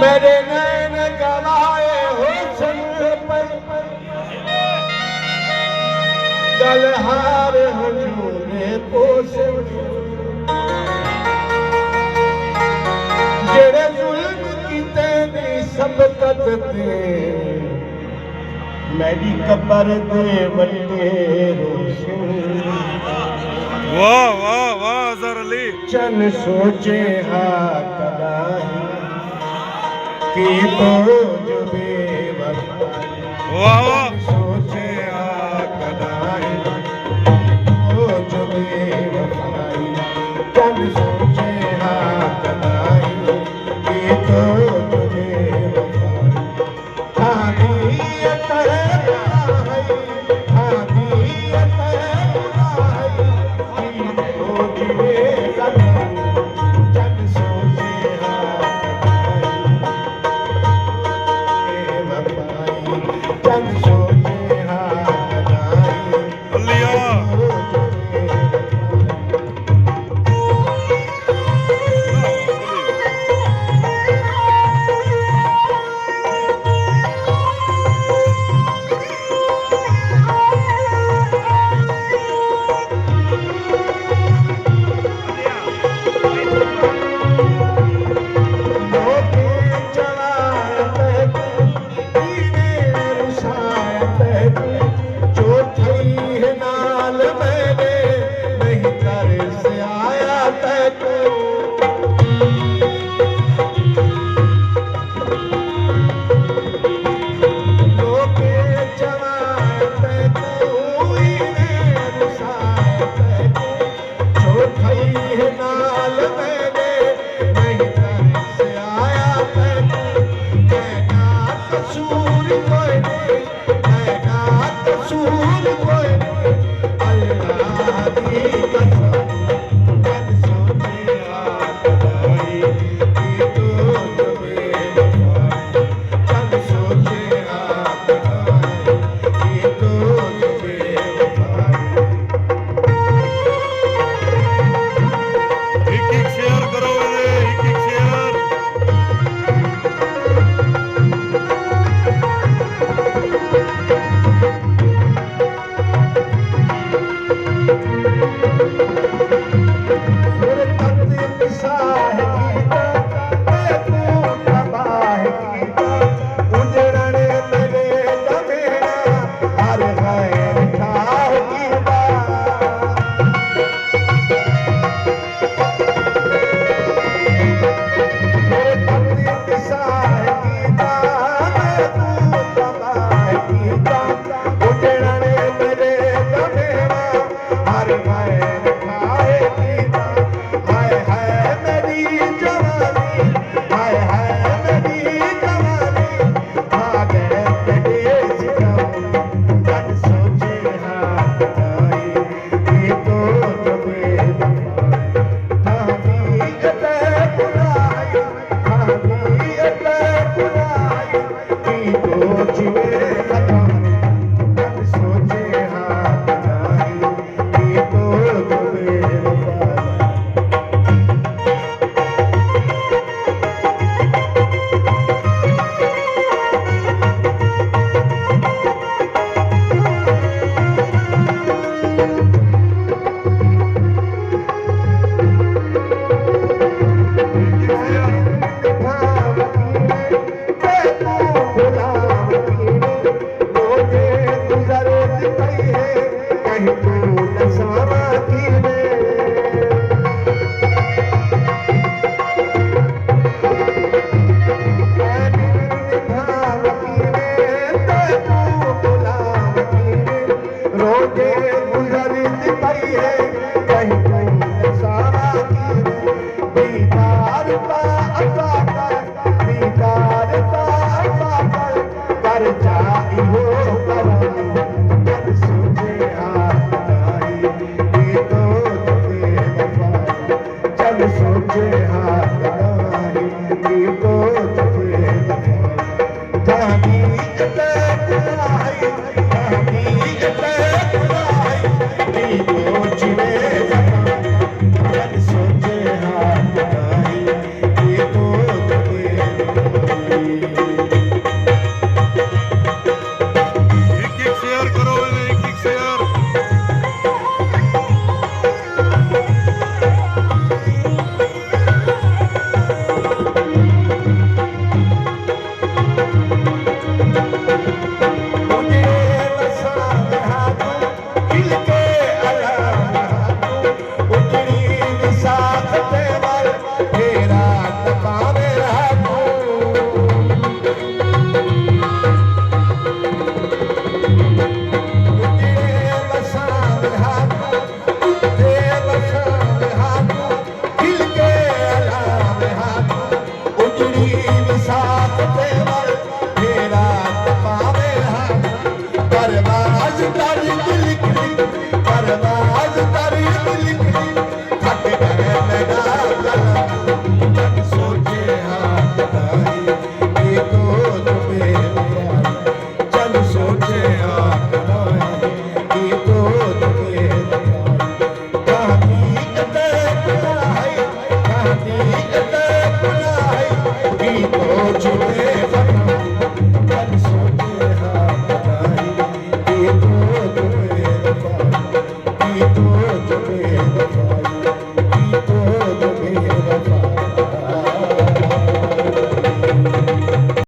मेरे नैन गवाए हुस्न पर गलहार हजूरे पोस जेड़े जुल्म कीते दी सबकत ते मेरी कबर दे वड्डे रोशन वाह वाह वाह अजहर अली चन सोचे हा कदाही कि तो जो बेवफा वाह वाह सोचे हा कदाही तो जो बेवफाई चन सोचे हा कदाही कि तो जो बेवफाई हादियत है बुराई हादियत है बुराई कि तो जो बेवफाई चन सोचे हा चंद सोचे हा कदाई अलिया दीदार का अता